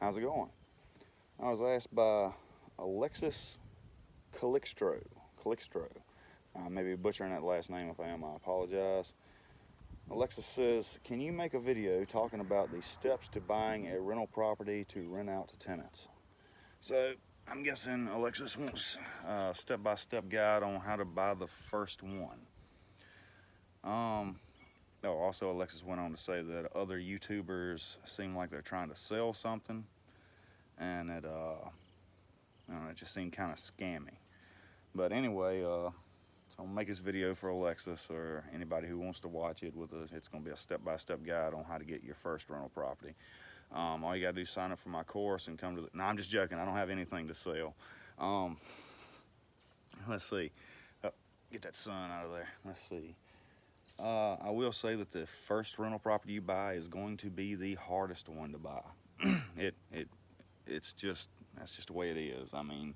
How's it going? I was asked by Alexis Calixtro. Calixtro. I may be butchering that last name. If I am, I apologize. Alexis says, can you make a video talking about the steps to buying a rental property to rent out to tenants? So I'm guessing Alexis wants a step-by-step guide on how to buy the first one. Also Alexis went on to say that other YouTubers seem like they're trying to sell something, and it just seemed kind of scammy. But anyway, so I'll make this video for Alexis or anybody who wants to watch it. It's going to be a step-by-step guide on how to get your first rental property. All you got to do is sign up for my course and come to the... No, I'm just joking. I don't have anything to sell. Let's see. Oh, get that sun out of there. Let's see. I will say that the first rental property you buy is going to be the hardest one to buy. It's just, that's just the way it is. I mean,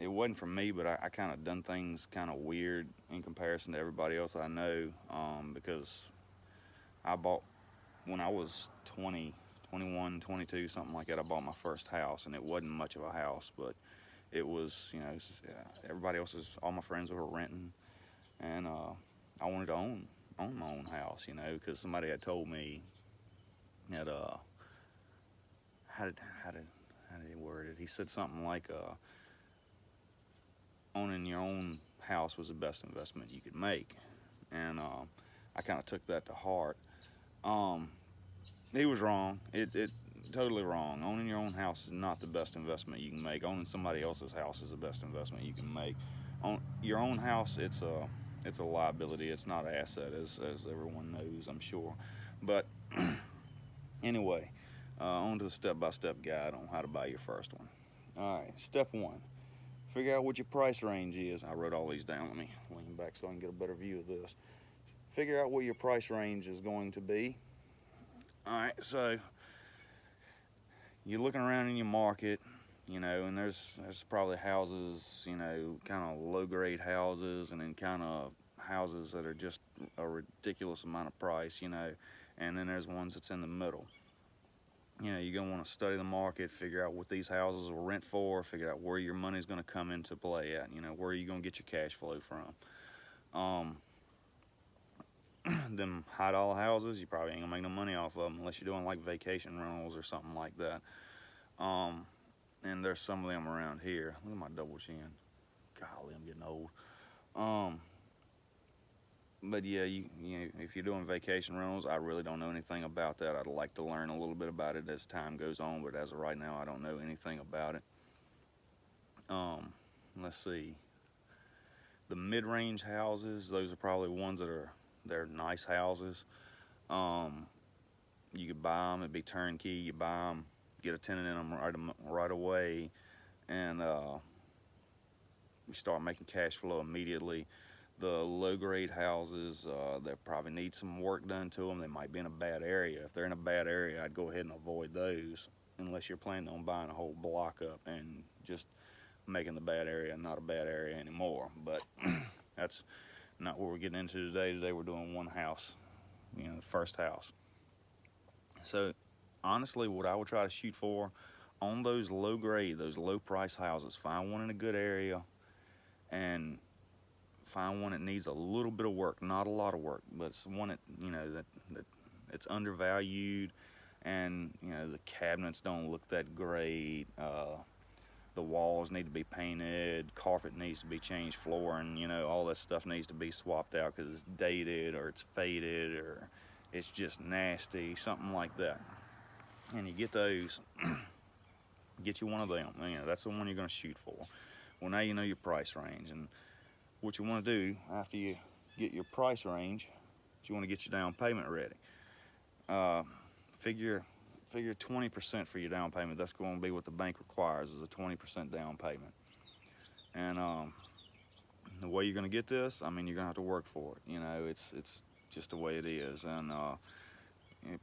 it wasn't for me, but I kind of done things kind of weird in comparison to everybody else I know, because I bought, when I was 20, 21, 22, something like that, I bought my first house, and it wasn't much of a house, but it was, everybody else's, all my friends were renting, and I wanted to own my own house, because somebody had told me that, how did he word it? He said something like, owning your own house was the best investment you could make, and I kind of took that to heart. He was wrong. It totally wrong. Owning your own house is not the best investment you can make. Owning somebody else's house is the best investment you can make. On your own house, it's a liability. It's not an asset, as everyone knows, I'm sure. But anyway, on to the step-by-step guide on how to buy your first one. All right, step one. Figure out what your price range is. I wrote all these down. Let me lean back so I can get a better view of this. Figure out what your price range is going to be. All right, so you're looking around in your market, and there's probably houses, kind of low-grade houses, and then kind of houses that are just a ridiculous amount of price, and then there's ones that's in the middle. You're going to want to study the market, figure out what these houses will rent for, figure out where your money's going to come into play at, where are you going to get your cash flow from. Them high dollar houses, you probably ain't going to make no money off of them unless you're doing like vacation rentals or something like that. And there's some of them around here. Look at my double chin. Golly, I'm getting old. But yeah, if you're doing vacation rentals, I really don't know anything about that. I'd like to learn a little bit about it as time goes on, but as of right now, I don't know anything about it. Let's see. The mid-range houses, those are probably ones they're nice houses. You could buy them, it'd be turnkey. You buy them, get a tenant in them right away, and you start making cash flow immediately. The low-grade houses, they probably need some work done to them. They might be in a bad area. If they're in a bad area, I'd go ahead and avoid those unless you're planning on buying a whole block up and just making the bad area not a bad area anymore. But that's not what we're getting into today. Today we're doing one house, the first house. So honestly, what I would try to shoot for on those low-grade, those low-price houses, find one in a good area and find one that needs a little bit of work, not a lot of work, but it's one that that it's undervalued, and the cabinets don't look that great. The walls need to be painted, carpet needs to be changed, flooring, all that stuff needs to be swapped out because it's dated or it's faded or it's just nasty, something like that. And you get those, get you one of them. That's the one you're going to shoot for. Well, now you know your price range, and what you want to do after you get your price range is you want to get your down payment ready. Figure 20% for your down payment. That's going to be what the bank requires, is a 20% down payment. And the way you're going to get this, you're going to have to work for it. It's just the way it is. And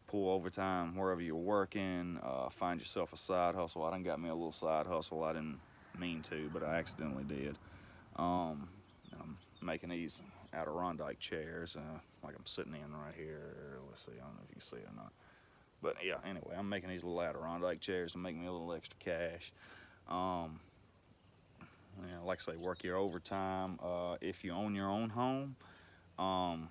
pull overtime wherever you're working. Find yourself a side hustle. I done got me a little side hustle. I didn't mean to, but I accidentally did. I'm making these Adirondack chairs, like I'm sitting in right here. Let's see, I don't know if you can see it or not. But yeah, anyway, I'm making these little Adirondack chairs to make me a little extra cash. Um, like I say, work your overtime. If you own your own home, now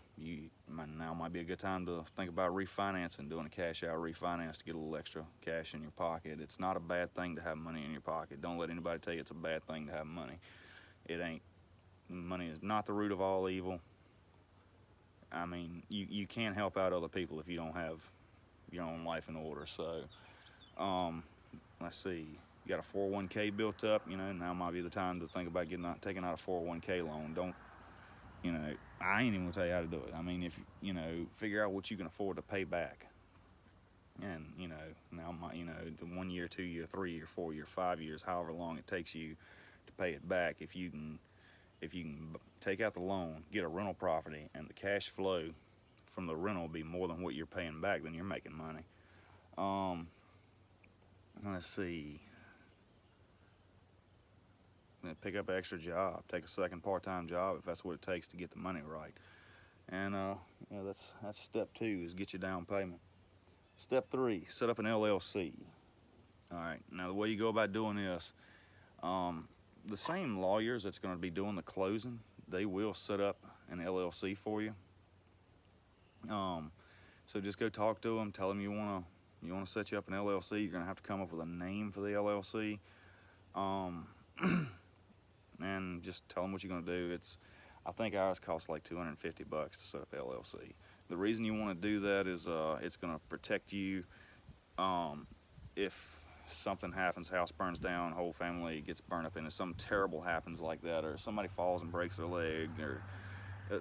might be a good time to think about refinancing, doing a cash out refinance to get a little extra cash in your pocket. It's not a bad thing to have money in your pocket. Don't let anybody tell you it's a bad thing to have money. It ain't. Money is not the root of all evil. I mean, you can't help out other people if you don't have your own life in order. So, let's see. You got a 401k built up, now might be the time to think about taking out a 401k loan. Don't, I ain't even gonna tell you how to do it. I mean, if, figure out what you can afford to pay back. And, now, the 1 year, 2 year, 3 year, 4 year, 5 years, however long it takes you to pay it back, if you can take out the loan, get a rental property, and the cash flow from the rental will be more than what you're paying back, then you're making money. Let's see. Pick up an extra job. Take a second part-time job if that's what it takes to get the money right. And that's step 2 is get your down payment. Step 3, set up an LLC. All right. Now the way you go about doing this, the same lawyers that's going to be doing the closing, they will set up an LLC for you. So just go talk to them. Tell them you want to set you up an LLC. You're going to have to come up with a name for the LLC. And just tell them what you're going to do. I think ours costs like $250 to set up the LLC. The reason you want to do that is it's going to protect you if something happens, house burns down, whole family gets burned up in it, something terrible happens like that, or somebody falls and breaks their leg, or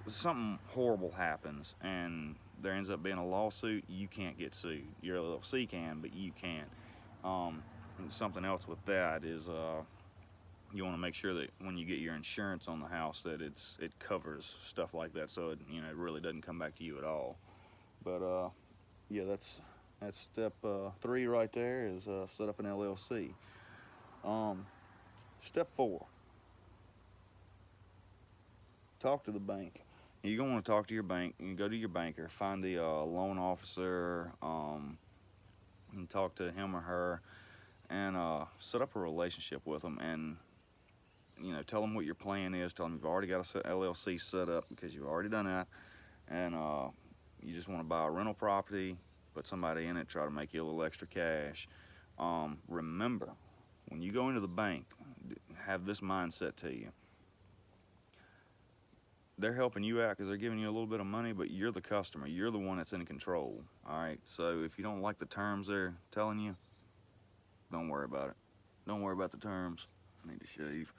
something horrible happens and there ends up being a lawsuit, you can't get sued. Your LLC can, but you can't. And something else with that is you want to make sure that when you get your insurance on the house that it covers stuff like that, so it really doesn't come back to you at all. But yeah, that's step 3 right there is set up an LLC. Step 4, talk to the bank. You're going to want to talk to your bank. You go to your banker, find the loan officer, and talk to him or her, and set up a relationship with them. And tell them what your plan is. Tell them you've already got a LLC set up because you've already done that, and you just want to buy a rental property, put somebody in it, try to make you a little extra cash. Remember, when you go into the bank, have this mindset to you. They're helping you out because they're giving you a little bit of money, but you're the customer. You're the one that's in control, all right? So if you don't like the terms they're telling you, don't worry about it. Don't worry about the terms. I need to shave.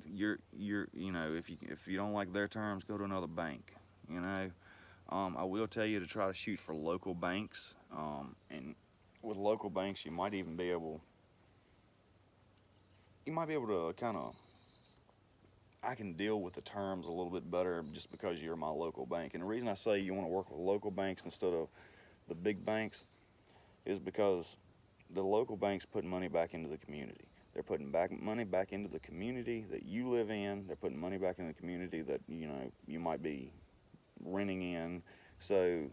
If you don't like their terms, go to another bank, I will tell you to try to shoot for local banks, and with local banks, you might be able to kind of, I can deal with the terms a little bit better just because you're my local bank. And the reason I say you want to work with local banks instead of the big banks is because the local banks put money back into the community. They're putting money back into the community that you live in. They're putting money back in the community that you might be renting in. So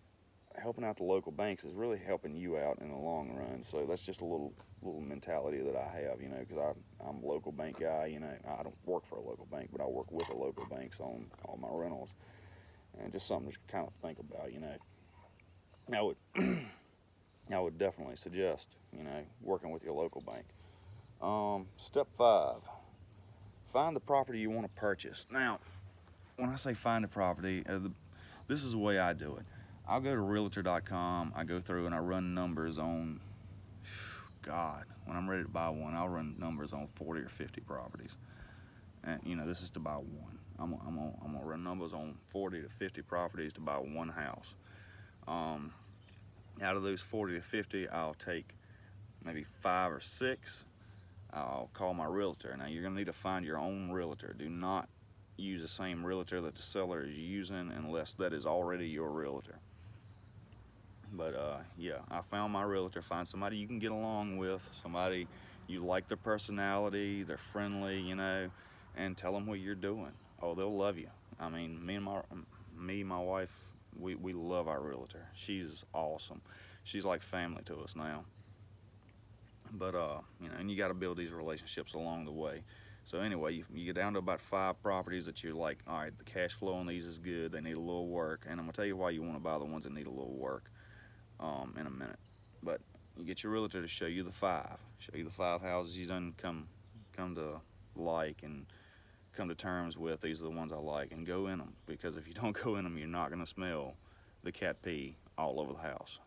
helping out the local banks is really helping you out in the long run. So that's just a little mentality that I have, because I'm a local bank guy. I don't work for a local bank, but I work with the local banks on all my rentals, and just something to kind of think about. I would definitely suggest working with your local bank. Step 5, find the property you want to purchase. Now, when I say find a property, this is the way I do it. I'll go to realtor.com, I go through and I run numbers on, God, when I'm ready to buy one, I'll run numbers on 40 or 50 properties. And this is to buy one. I'm gonna run numbers on 40 to 50 properties to buy one house. Out of those 40 to 50, I'll take maybe 5 or 6. I'll call my realtor. Now you're gonna need to find your own realtor. Do not use the same realtor that the seller is using unless that is already your realtor. But yeah, I found my realtor. Find somebody you can get along with, somebody you like their personality, they're friendly, and tell them what you're doing. Oh, they'll love you. I mean, me and my wife, we love our realtor. She's awesome. She's like family to us now. But you know, and you got to build these relationships along the way. So anyway, you get down to about 5 properties that you're like, all right, the cash flow on these is good. They need a little work, and I'm gonna tell you why you want to buy the ones that need a little work in a minute. But you get your realtor to show you the 5 houses you done come to like and come to terms with. These are the ones I like, and go in them, because if you don't go in them, you're not gonna smell the cat pee all over the house.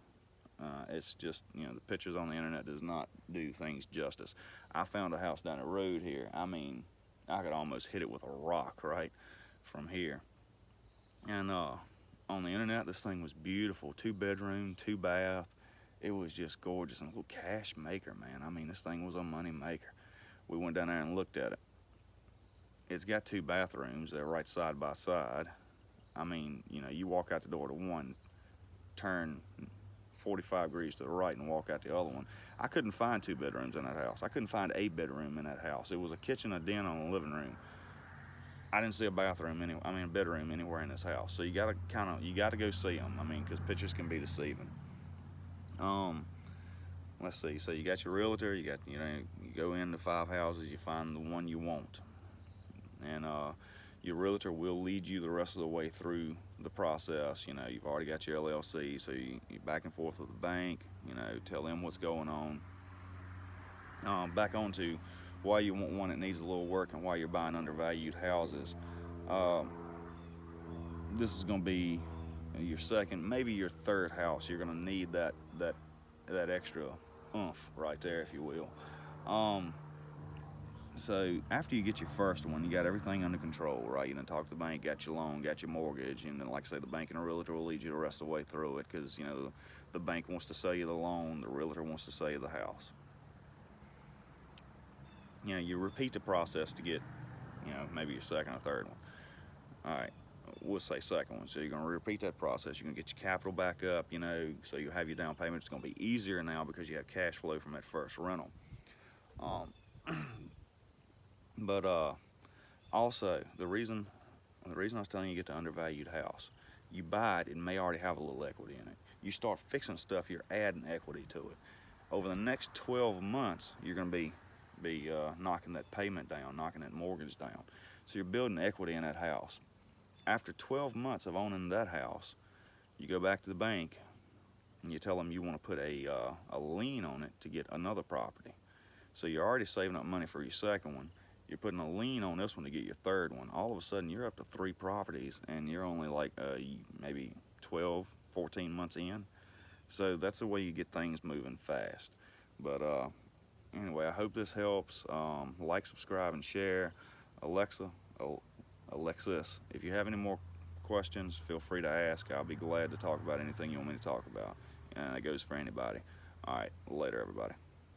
It's just, you know, the pictures on the internet does not do things justice. I found a house down the road here. I mean, I could almost hit it with a rock right from here. And on the internet, this thing was beautiful. 2-bedroom, 2-bath. It was just gorgeous, and a little cash maker, man. I mean, this thing was a money maker. We went down there and looked at it. It's got 2 bathrooms. They're right side by side. I mean, you know, you walk out the door to one, turn 45 degrees to the right and walk out the other one. I couldn't find 2 bedrooms in that house. I couldn't find a bedroom in that house. It was a kitchen, a den, and a living room. I didn't see a bathroom a bedroom anywhere in this house. So you gotta go see them. I mean, because pictures can be deceiving. Let's see. So you got your realtor. You go into 5 houses. You find the one you want, and your realtor will lead you the rest of the way through the process. You know, you've already got your LLC, so you're back and forth with the bank. You know, tell them what's going on. Back on to why you want one that needs a little work and why you're buying undervalued houses. This is going to be your second, maybe your third house. You're going to need that extra oomph right there, if you will. So after you get your first one, you got everything under control, right? You done talk to the bank, got your loan, got your mortgage, and then, like I say, the bank and the realtor will lead you the rest of the way through it, because, you know, the bank wants to sell you the loan, the realtor wants to sell you the house. You know, you repeat the process to get, you know, maybe your second or third one. All right, we'll say second one. So you're going to repeat that process. You're going to get your capital back up, you know, so you have your down payment. It's going to be easier now because you have cash flow from that first rental. But also, the reason I was telling you to get the undervalued house, you buy it, it may already have a little equity in it. You start fixing stuff, you're adding equity to it. Over the next 12 months, you're going to be knocking that payment down, knocking that mortgage down. So you're building equity in that house. After 12 months of owning that house, you go back to the bank and you tell them you want to put a lien on it to get another property. So you're already saving up money for your second one. You're putting a lien on this one to get your third one. All of a sudden, you're up to 3 properties, and you're only like maybe 12, 14 months in. So that's the way you get things moving fast. But anyway, I hope this helps. Like, subscribe, and share. Alexis, if you have any more questions, feel free to ask. I'll be glad to talk about anything you want me to talk about. And that goes for anybody. All right, later, everybody.